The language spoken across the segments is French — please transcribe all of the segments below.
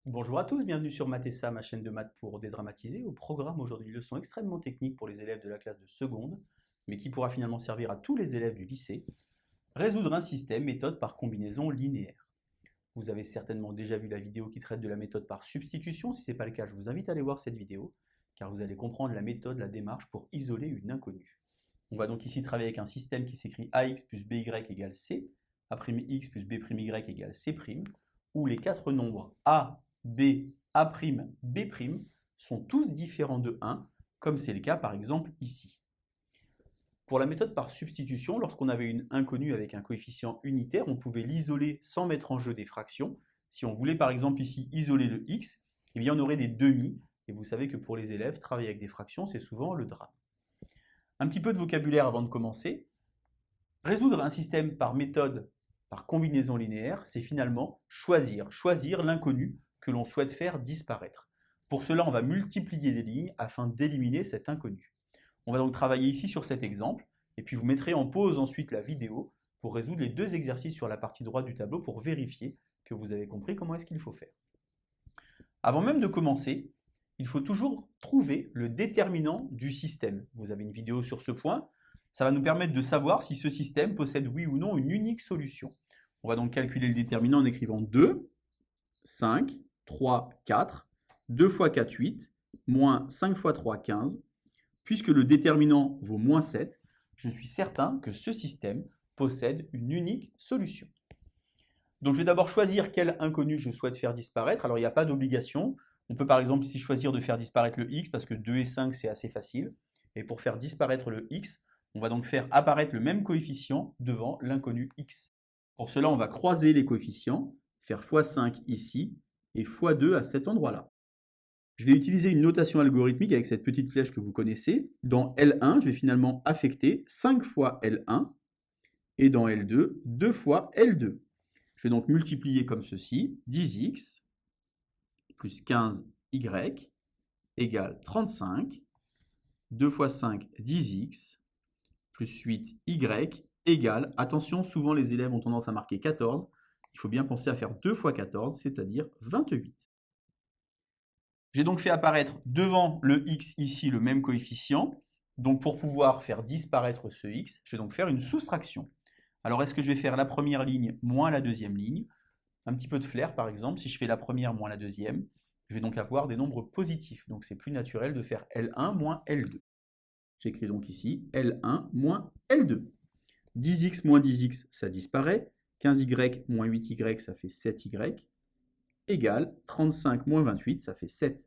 Bonjour à tous, bienvenue sur Mathessa, ma chaîne de maths pour dédramatiser. Au programme aujourd'hui, une leçon extrêmement technique pour les élèves de la classe de seconde, mais qui pourra finalement servir à tous les élèves du lycée. Résoudre un système, méthode par combinaison linéaire. Vous avez certainement déjà vu la vidéo qui traite de la méthode par substitution. Si ce n'est pas le cas, je vous invite à aller voir cette vidéo, car vous allez comprendre la méthode, la démarche pour isoler une inconnue. On va donc ici travailler avec un système qui s'écrit ax plus by égale c, a'x plus b'y égale c', où les quatre nombres a, b, a', b' sont tous différents de 1, comme c'est le cas par exemple ici. Pour la méthode par substitution, lorsqu'on avait une inconnue avec un coefficient unitaire, on pouvait l'isoler sans mettre en jeu des fractions. Si on voulait par exemple ici isoler le x, eh bien on aurait des demi, et vous savez que pour les élèves, travailler avec des fractions, c'est souvent le drame. Un petit peu de vocabulaire avant de commencer. Résoudre un système par méthode par combinaison linéaire, c'est finalement choisir l'inconnu que l'on souhaite faire disparaître. Pour cela, on va multiplier des lignes afin d'éliminer cet inconnu. On va donc travailler ici sur cet exemple, et puis vous mettrez en pause ensuite la vidéo pour résoudre les deux exercices sur la partie droite du tableau pour vérifier que vous avez compris comment est-ce qu'il faut faire. Avant même de commencer, il faut toujours trouver le déterminant du système. Vous avez une vidéo sur ce point. Ça va nous permettre de savoir si ce système possède oui ou non une unique solution. On va donc calculer le déterminant en écrivant 2, 5, 3, 4, 2 fois 4, 8, moins 5 fois 3, 15. Puisque le déterminant vaut moins 7, je suis certain que ce système possède une unique solution. Donc je vais d'abord choisir quel inconnu je souhaite faire disparaître. Alors il n'y a pas d'obligation. On peut par exemple ici choisir de faire disparaître le x parce que 2 et 5 c'est assez facile. Et pour faire disparaître le x, on va donc faire apparaître le même coefficient devant l'inconnu x. Pour cela, on va croiser les coefficients, faire x5 ici et x2 à cet endroit-là. Je vais utiliser une notation algorithmique avec cette petite flèche que vous connaissez. Dans L1, je vais finalement affecter 5 fois L1 et dans L2, 2 fois L2. Je vais donc multiplier comme ceci, 10x plus 15y égale 35, 2 fois 5, 10x, plus 8y égale, attention, souvent les élèves ont tendance à marquer 14, il faut bien penser à faire 2 fois 14, c'est-à-dire 28. J'ai donc fait apparaître devant le x ici le même coefficient, donc pour pouvoir faire disparaître ce x, je vais donc faire une soustraction. Alors est-ce que je vais faire la première ligne moins la deuxième ligne? Un petit peu de flair par exemple, si je fais la première moins la deuxième, je vais donc avoir des nombres positifs, donc c'est plus naturel de faire L1 moins L2. J'écris donc ici L1 moins L2. 10x moins 10x, ça disparaît. 15y moins 8y, ça fait 7y. Égale 35 moins 28, ça fait 7.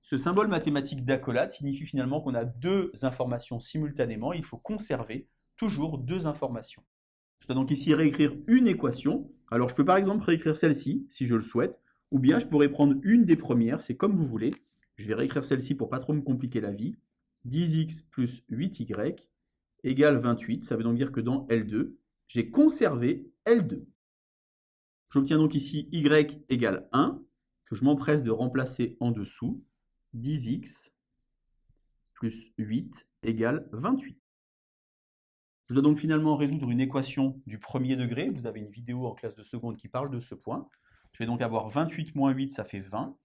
Ce symbole mathématique d'accolade signifie finalement qu'on a deux informations simultanément. Il faut conserver toujours deux informations. Je dois donc ici réécrire une équation. Alors je peux par exemple réécrire celle-ci, si je le souhaite, ou bien je pourrais prendre une des premières, c'est comme vous voulez. Je vais réécrire celle-ci pour pas trop me compliquer la vie. 10x plus 8y égale 28. Ça veut donc dire que dans L2, j'ai conservé L2. J'obtiens donc ici y égale 1, que je m'empresse de remplacer en dessous. 10x plus 8 égale 28. Je dois donc finalement résoudre une équation du premier degré. Vous avez une vidéo en classe de seconde qui parle de ce point. Je vais donc avoir 28 moins 8, ça fait 20.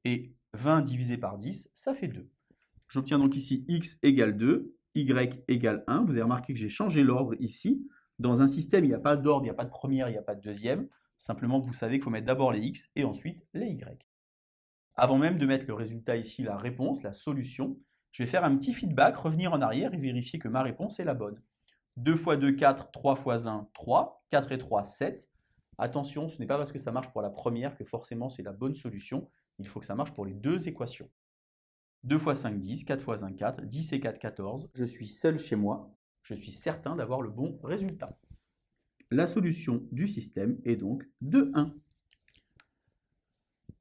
Et 20 divisé par 10, ça fait 2. J'obtiens donc ici x égale 2, y égale 1. Vous avez remarqué que j'ai changé l'ordre ici. Dans un système, il n'y a pas d'ordre, il n'y a pas de première, il n'y a pas de deuxième. Simplement, vous savez qu'il faut mettre d'abord les x et ensuite les y. Avant même de mettre le résultat ici, la réponse, la solution, je vais faire un petit feedback, revenir en arrière et vérifier que ma réponse est la bonne. 2 fois 2, 4, 3 fois 1, 3, 4 et 3, 7. Attention, ce n'est pas parce que ça marche pour la première que forcément c'est la bonne solution. Il faut que ça marche pour les deux équations. 2 fois 5, 10, 4 fois 1, 4, 10 et 4, 14. Je suis seul chez moi. Je suis certain d'avoir le bon résultat. La solution du système est donc 2, 1.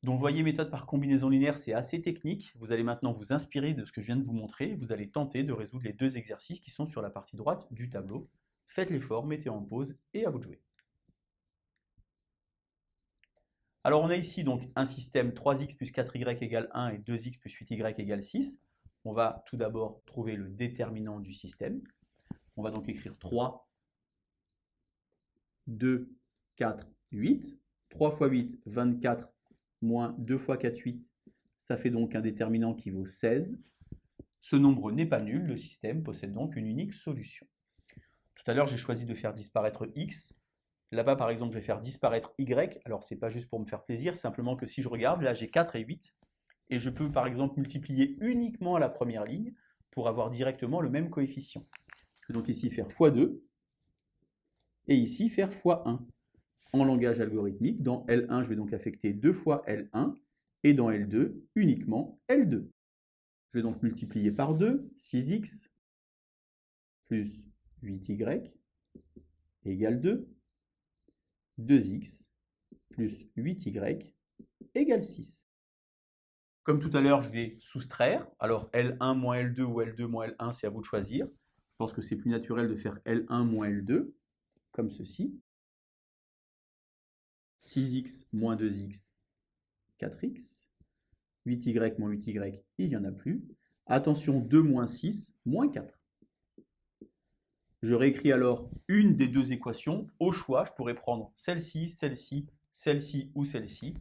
Donc vous voyez, méthode par combinaison linéaire, c'est assez technique. Vous allez maintenant vous inspirer de ce que je viens de vous montrer. Vous allez tenter de résoudre les deux exercices qui sont sur la partie droite du tableau. Faites l'effort, mettez en pause et à vous de jouer. Alors on a ici donc un système 3x plus 4y égale 1 et 2x plus 8y égale 6. On va tout d'abord trouver le déterminant du système. On va donc écrire 3, 2, 4, 8. 3 fois 8, 24 moins 2 fois 4, 8. Ça fait donc un déterminant qui vaut 16. Ce nombre n'est pas nul, le système possède donc une unique solution. Tout à l'heure, j'ai choisi de faire disparaître x. Là-bas, par exemple, je vais faire disparaître y. Alors, ce n'est pas juste pour me faire plaisir, simplement que si je regarde, là, j'ai 4 et 8. Et je peux, par exemple, multiplier uniquement à la première ligne pour avoir directement le même coefficient. Je vais donc ici faire x2 et ici faire x1. En langage algorithmique, dans L1, je vais donc affecter 2 fois L1 et dans L2, uniquement L2. Je vais donc multiplier par 2, 6x plus 8y égale 2. 2x plus 8y égale 6. Comme tout à l'heure, je vais soustraire. Alors L1 moins L2 ou L2 moins L1, c'est à vous de choisir. Je pense que c'est plus naturel de faire L1 moins L2, comme ceci. 6x moins 2x, 4x. 8y moins 8y, il n'y en a plus. Attention, 2 moins 6, moins 4. Je réécris alors une des deux équations. Au choix, je pourrais prendre celle-ci, celle-ci, celle-ci ou celle-ci.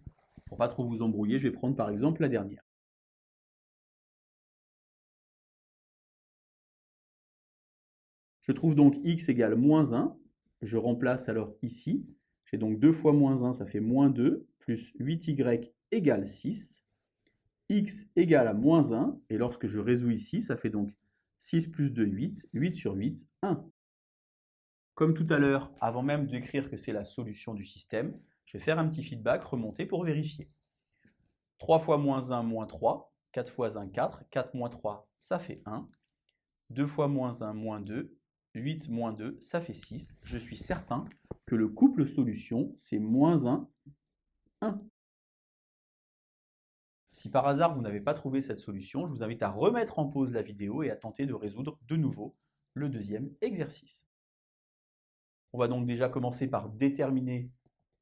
Pour ne pas trop vous embrouiller, je vais prendre par exemple la dernière. Je trouve donc x égale moins 1. Je remplace alors ici. J'ai donc 2 fois moins 1, ça fait moins 2, plus 8y égale 6. X égale à moins 1, et lorsque je résous ici, ça fait donc 6 plus 2, 8, 8 sur 8, 1. Comme tout à l'heure, avant même d'écrire que c'est la solution du système, je vais faire un petit feedback, remonter pour vérifier. 3 fois moins 1, moins 3, 4 fois 1, 4, 4 moins 3, ça fait 1. 2 fois moins 1, moins 2, 8 moins 2, ça fait 6. Je suis certain que le couple solution, c'est moins 1, 1. Si par hasard vous n'avez pas trouvé cette solution, je vous invite à remettre en pause la vidéo et à tenter de résoudre de nouveau le deuxième exercice. On va donc déjà commencer par déterminer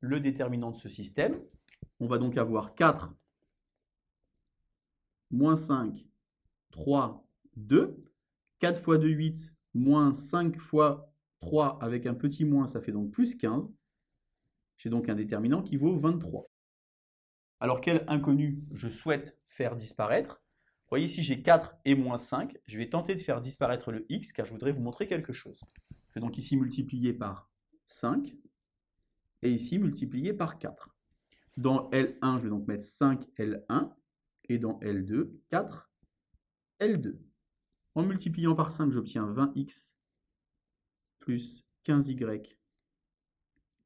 le déterminant de ce système. On va donc avoir 4, moins 5, 3, 2. 4 fois 2, 8, moins 5 fois 3 avec un petit moins, ça fait donc plus 15. J'ai donc un déterminant qui vaut 23. Alors quel inconnu je souhaite faire disparaître? Vous voyez ici j'ai 4 et moins 5. Je vais tenter de faire disparaître le x car je voudrais vous montrer quelque chose. Je vais donc ici multiplier par 5 et ici multiplier par 4. Dans L1, je vais donc mettre 5L1 et dans L2, 4L2. En multipliant par 5, j'obtiens 20x plus 15y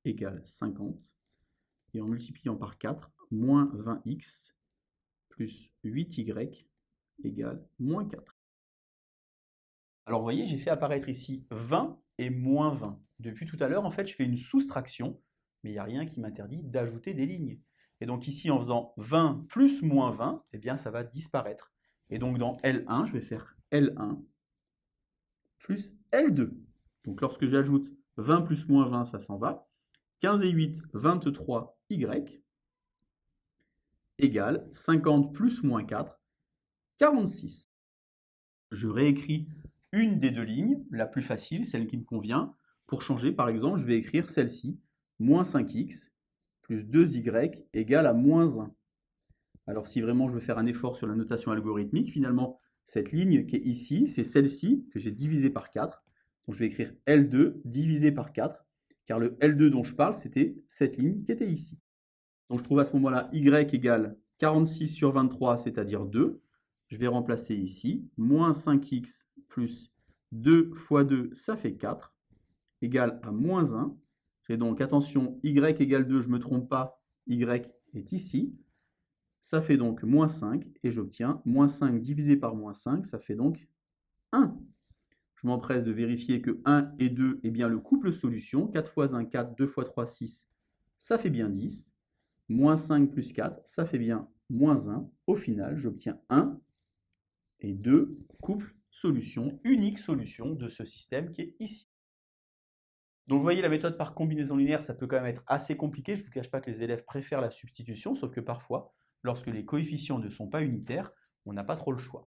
égale 50. Et en multipliant par 4, moins 20x plus 8y égale moins 4. Alors vous voyez, j'ai fait apparaître ici 20 et moins 20. Depuis tout à l'heure, en fait, je fais une soustraction, mais il n'y a rien qui m'interdit d'ajouter des lignes. Et donc ici, en faisant 20 plus moins 20, eh bien, ça va disparaître. Et donc dans L1, je vais faire L1 plus L2. Donc lorsque j'ajoute 20 plus moins 20, ça s'en va. 15 et 8, 23y égale 50 plus moins 4, 46. Je réécris une des deux lignes, la plus facile, celle qui me convient. Pour changer, par exemple, je vais écrire celle-ci, moins 5x plus 2y égale à moins 1. Alors si vraiment je veux faire un effort sur la notation algorithmique, finalement, cette ligne qui est ici, c'est celle-ci que j'ai divisée par 4. Donc je vais écrire L2 divisé par 4, car le L2 dont je parle, c'était cette ligne qui était ici. Donc je trouve à ce moment-là y égale 46 sur 23, c'est-à-dire 2. Je vais remplacer ici, moins 5x plus 2 fois 2, ça fait 4, égale à moins 1. J'ai donc, attention, y égale 2, je ne me trompe pas, y est ici. Ça fait donc moins 5, et j'obtiens moins 5 divisé par moins 5, ça fait donc 1. Je m'empresse de vérifier que 1 et 2 est bien le couple solution. 4 fois 1, 4, 2 fois 3, 6, ça fait bien 10. Moins 5 plus 4, ça fait bien moins 1. Au final, j'obtiens 1 et 2 couple solution, unique solution de ce système qui est ici. Donc vous voyez, la méthode par combinaison linéaire, ça peut quand même être assez compliqué. Je ne vous cache pas que les élèves préfèrent la substitution, sauf que parfois, lorsque les coefficients ne sont pas unitaires, on n'a pas trop le choix.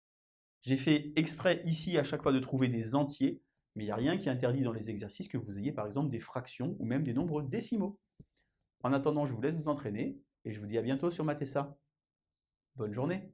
J'ai fait exprès ici à chaque fois de trouver des entiers, mais il n'y a rien qui interdit dans les exercices que vous ayez par exemple des fractions ou même des nombres décimaux. En attendant, je vous laisse vous entraîner et je vous dis à bientôt sur Matessa. Bonne journée.